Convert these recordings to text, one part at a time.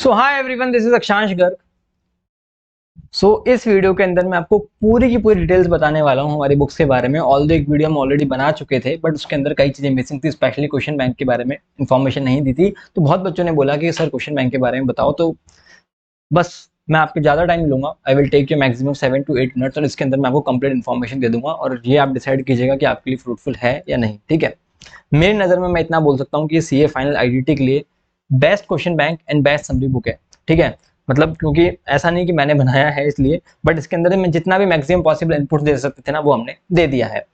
So hi everyone, this is अक्षांश गर्ग। इस video के अंदर मैं आपको पूरी की पूरी डिटेल्स बताने वाला हूँ हमारी बुक्स के बारे में। ऑल्दो एक वीडियो हम ऑलरेडी बना चुके थे, बट उसके अंदर कई चीजें मिसिंग थी, स्पेशली क्वेश्चन बैंक के बारे में इन्फॉर्मेशन नहीं दी थी। तो बहुत बच्चों ने बोला कि सर क्वेश्चन बैंक के बारे में बताओ, तो बस मैं आपके ज़्यादा टाइम लूंगा। I will take you maximum 7 to 8 minutes, और इसके अंदर मैं आपको कंप्लीट इन्फॉर्मेशन दे दूंगा और ये आप डिसाइड कीजिएगा कि आपके लिए फ्रूटफुल है या नहीं। ठीक है, मेरी नज़र में मैं इतना बोल सकता हूँ कि ये सीए फाइनल आईडीटी के लिए best question bank and best summary book है। ठीक है, मतलब क्योंकि ऐसा नहीं कि मैंने बनाया है इसलिए, बट इसके अंदर में जितना भी मैक्सिमम पॉसिबल इनपुट दे सकते थे ना, वो हमने दे दिया है।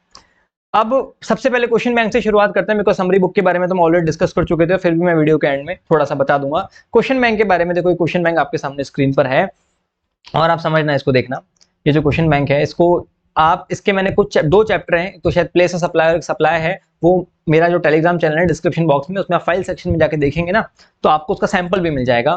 अब सबसे पहले क्वेश्चन बैंक से शुरुआत करते हैं। बिकॉज समरी बुक के बारे में तो हम ऑलरेडी डिस्कस कर चुके थे, फिर भी मैं वीडियो के एंड में थोड़ा सा बता दूंगा क्वेश्चन बैंक के बारे में। देखो, क्वेश्चन बैंक आपके सामने स्क्रीन पर है और आप समझना, इसको देखना। ये जो क्वेश्चन बैंक है, इसको आप, इसके मैंने कुछ दो चैप्टर हैं, तो शायद प्लेस सप्लाई सप्लाई है, वो मेरा जो टेलीग्राम चैनल है डिस्क्रिप्शन बॉक्स में, उसमें आप फाइल सेक्शन में जाके देखेंगे ना, तो आपको उसका सैंपल भी मिल जाएगा।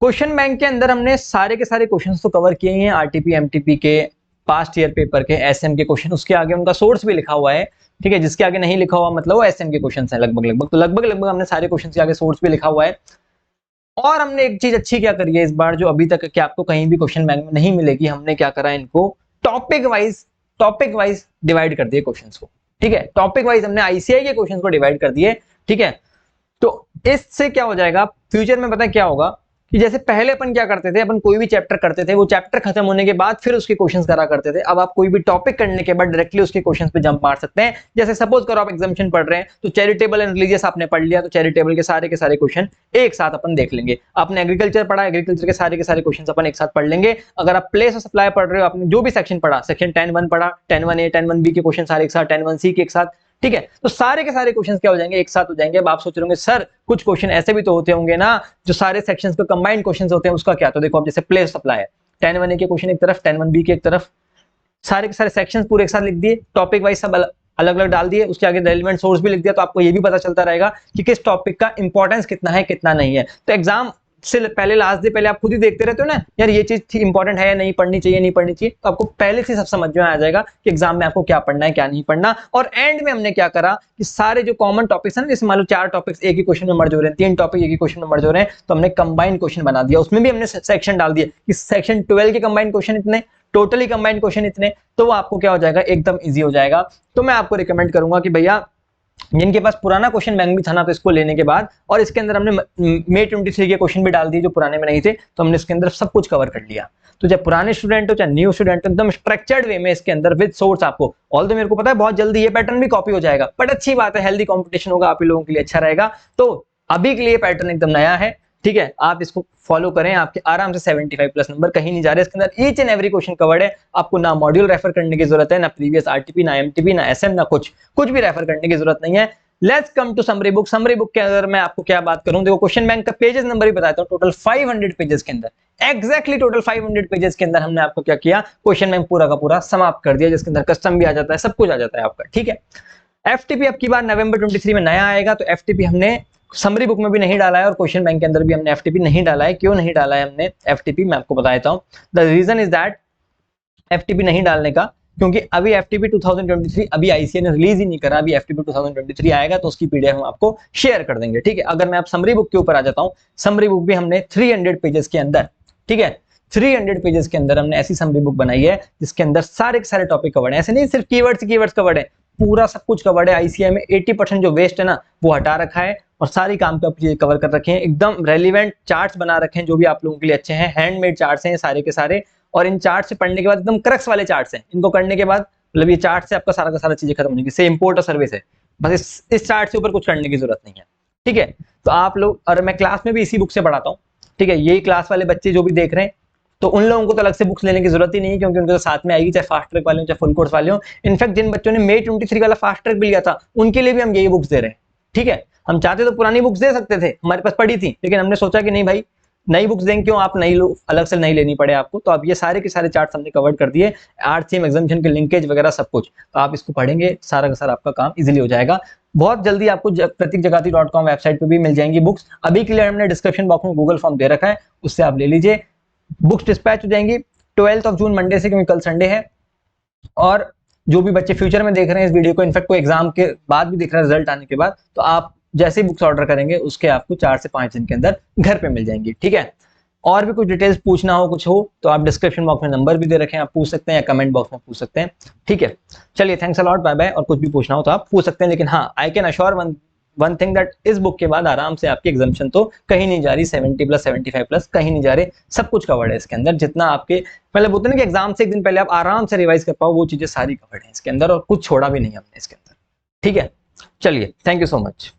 क्वेश्चन बैंक के अंदर हमने सारे के सारे क्वेश्चंस तो कवर किए हैं, आरटीपी एमटीपी के, पास्ट ईयर पेपर के, एसएम के क्वेश्चन, उसके आगे उनका सोर्स भी लिखा हुआ है। ठीक है, जिसके आगे नहीं लिखा हुआ मतलब वो एसएम के क्वेश्चन है लगभग लगभग, तो लगभग हमने सारे क्वेश्चन के आगे सोर्स भी लिखा हुआ है। और हमने एक चीज अच्छी क्या करी है इस बार, जो अभी तक कि आपको कहीं भी क्वेश्चन बैंक में नहीं मिलेगी, हमने क्या करा, इनको टॉपिक वाइज डिवाइड कर दिए क्वेश्चंस को। ठीक है, टॉपिक वाइज हमने आईसीआई के क्वेश्चंस को डिवाइड कर दिए। ठीक है, तो इससे क्या हो जाएगा फ्यूचर में, पता है क्या होगा, कि जैसे पहले अपन क्या करते थे, अपन कोई भी चैप्टर करते थे, वो चैप्टर खत्म होने के बाद फिर उसके क्वेश्चंस करा करते थे। अब आप कोई भी टॉपिक करने के बाद डायरेक्टली उसके क्वेश्चंस पे जंप मार सकते हैं। जैसे सपोज करो आप एग्जामिनेशन पढ़ रहे हैं, तो चैरिटेबल एंड रिलीजियस आपने पढ़ लिया, तो चैरिटेबल के सारे क्वेश्चन एक साथ अपन देख लेंगे। आपने एग्रीकल्चर पढ़ा, एग्रीकल्चर के सारे क्वेश्चन अपन एक साथ पढ़ लेंगे। अगर आप प्लेस ऑफ सप्लाई पढ़ रहे हो, आपने जो भी सेक्शन पढ़ा, सेक्शन 10(1) पढ़ा, 10(1)A 10(1)B के क्वेश्चन सारे एक साथ, 10(1)C के एक साथ। ठीक है, तो सारे के सारे क्वेश्चंस क्या हो जाएंगे, एक साथ हो जाएंगे। अब आप सोच रहे होंगे सर कुछ क्वेश्चन ऐसे भी तो होते होंगे ना जो सारे सेक्शंस के कंबाइंड क्वेश्चंस होते हैं, उसका क्या? तो देखो, अब जैसे प्लेस सप्लाई है, 10(1)A के क्वेश्चन एक तरफ, 10(1)B के एक तरफ, सारे के सारे सेक्शंस पूरे एक साथ लिख दिए, टॉपिक वाइज सब अलग अलग डाल दिए, उसके आगे रेलेवेंट सोर्स भी लिख दिया, तो आपको ये भी पता चलता रहेगा कि किस टॉपिक का इंपॉर्टेंस कितना है कितना नहीं है। तो एग्जाम से पहले, लास्ट डे पहले आप खुद ही देखते रहते हो ना, यार ये चीज इंपॉर्टेंट है या नहीं, पढ़नी चाहिए नहीं पढ़नी चाहिए, तो आपको पहले से सब समझ में आ जाएगा कि एग्जाम में आपको क्या पढ़ना है क्या नहीं पढ़ना। और एंड में हमने क्या करा कि सारे जो कॉमन टॉपिक्स है ना, जैसे मान लो 4 टॉपिक्स एक ही क्वेश्चन में मर्ज हो रहे हैं, 3 टॉपिक एक ही क्वेश्चन में मर्ज हो रहे हैं, तो हमने कंबाइंड क्वेश्चन बना दिया। उसमें भी हमने सेक्शन डाल दिया कि सेक्शन 12 के कंबाइंड क्वेश्चन इतने, टोटली कंबाइंड क्वेश्चन इतने, तो वो आपको क्या हो जाएगा, एकदम ईजी हो जाएगा। तो मैं आपको रिकमेंड करूंगा कि भैया जिनके पास पुराना क्वेश्चन बैंक भी था ना, तो इसको लेने के बाद, और इसके अंदर हमने May 23 के क्वेश्चन भी डाल दिए जो पुराने में नहीं थे, तो हमने इसके अंदर सब कुछ कवर कर लिया। तो चाहे पुराने स्टूडेंट हो चाहे न्यू स्टूडेंट, एकदम स्ट्रक्चर्ड वे में इसके अंदर विद सोर्स आपको, ऑल्दो मेरे को पता है बहुत जल्दी ये पैटर्न भी कॉपी हो जाएगा, बट अच्छी बात है, हेल्दी कंपटीशन होगा, आप ही लोगों के लिए अच्छा रहेगा। तो अभी के लिए पैटर्न एकदम नया है। ठीक है, आप इसको फॉलो करें, आपके आराम से 75+ नंबर कहीं नहीं जा रहे। इसके अंदर each and every question covered है, आपको ना मॉड्यूल रेफर करने की जरूरत है, ना प्रीवियस आरटीपी, ना एमटीपी, ना एसएम, ना कुछ भी रेफर करने की जरूरत नहीं है। Let's come to summary book. Summary book के अंदर मैं आपको क्या बात करूं, देखो क्वेश्चन बैंक का पेजेस नंबर ही बताता हूं। टोटल 500 पेजेस के अंदर, एग्जैक्टली टोटल 500 पेजेस के अंदर हमने आपको क्या किया, क्वेश्चन बैंक पूरा का पूरा समाप्त कर दिया, जिसके अंदर कस्टम भी आ जाता है, सब कुछ आ जाता है आपका। ठीक है, एफटीपी अब की बार नवंबर 23 में नया आएगा, तो एफटीपी हमने समरी बुक में भी नहीं डाला है और क्वेश्चन बैंक के अंदर भी हमने एफटीपी नहीं डाला है। क्यों नहीं डाला है हमने एफटीपी, मैं आपको बता देता हूं। The reason is that FTP नहीं डालने का, क्योंकि अभी एफटीपी 2023 अभी आईसीए ने रिलीज ही नहीं करा, अभी एफटीपी 2023 आएगा तो उसकी पीडीएफ हम आपको शेयर कर देंगे। ठीक है, अगर मैं आप समरी बुक के ऊपर आ जाता हूं, समरी बुक भी हमने 300 पेजेस के अंदर, ठीक है, 300 पेजेस के अंदर हमने ऐसी समरी बुक बनाई है जिसके अंदर सारे के सारे टॉपिक कवर्ड है। ऐसे नहीं सिर्फ कीवर्ड्स कवर्ड है, पूरा सब कुछ कवर्ड है। आईसीआई में 80% जो वेस्ट है ना, वो हटा रखा है और सारी काम पे चीजें कवर कर रखे हैं। एकदम रेलिवेंट चार्ट्स बना रखे हैं जो भी आप लोगों के लिए अच्छे हैं, हैंडमेड चार्ट्स हैं सारे के सारे, और इन चार्ट से पढ़ने के बाद एकदम क्रक्स वाले चार्ट्स हैं। इनको करने के बाद मतलब ये चार्ट से आपका सारा का सारा चीजें खत्म हो जाएगी। से इंपोर्ट और सर्विस है, बस इस चार्ट से ऊपर कुछ करने की जरूरत नहीं है। ठीक है, तो आप लोग, और मैं क्लास में भी इसी बुक से पढ़ाता हूँ। ठीक है, यही क्लास वाले बच्चे जो भी देख रहे हैं, तो उन लोगों को तो अलग से बुक्स लेने की जरूरत ही नहीं है, क्योंकि उनके तो साथ में आएगी, चाहे फास्ट ट्रैक वाले हो चाहे फुल कोर्स वाले हो। इनफैक्ट जिन बच्चों ने May 23 वाला फास्ट ट्रैक भी लिया था, उनके लिए भी हम यही बुक्स दे रहे हैं। ठीक है, हम चाहते तो पुरानी बुक्स दे सकते थे, हमारे पास पड़ी थी, लेकिन हमने सोचा कि नहीं भाई, नई बुक्स देंगे क्यों, आप नई अलग से नहीं लेनी पड़े आपको। तो अब ये सारे के सारे चार्ट्स हमने कवर कर दिए, आरसीएम एग्जामिनेशन के लिंकेज वगैरह सब कुछ, तो आप इसको पढ़ेंगे, सारा का सारा आपका काम इजीली हो जाएगा। बहुत जल्दी आपको pratikjagati.com वेबसाइट पे भी मिल जाएंगी बुक्स। अभी के लिए हमने डिस्क्रिप्शन बॉक्स में गूगल फॉर्म दे रखा है, उससे आप ले लीजिए। बुक्स डिस्पैच हो जाएंगी 12 जून मंडे से, क्योंकि कल संडे है। और जो भी बच्चे फ्यूचर में देख रहे हैं इस वीडियो को, इनफैक्ट कोई एग्जाम के बाद भी देख रहे हैं, रिजल्ट आने के बाद, तो आप जैसे ही बुक्स ऑर्डर करेंगे उसके आपको 4 से 5 दिन के अंदर घर पे मिल जाएंगी, ठीक है। और भी कुछ डिटेल्स पूछना हो कुछ हो तो आप डिस्क्रिप्शन बॉक्स में नंबर भी दे रखे हैं, आप पूछ सकते हैं, या कमेंट बॉक्स में पूछ सकते हैं, ठीक है। चलिए, thanks a lot, bye bye. और कुछ भी पूछना हो तो आप पूछ सकते हैं, लेकिन हाँ, I can assure one thing that इस बुक के बाद आराम से आपकी एग्जामिशन तो कहीं नहीं जा रही, 70 प्लस 75 प्लस कहीं नहीं जा रहे, सब कुछ कवर्ड है इसके अंदर। जितना आपके मतलब होता है ना कि एग्जाम से एक दिन पहले आप आराम से रिवाइज कर पाओ, वो चीजें सारी कवर्ड है इसके अंदर, और कुछ छोड़ा भी नहीं हमने इसके अंदर, ठीक है। चलिए, थैंक यू सो मच।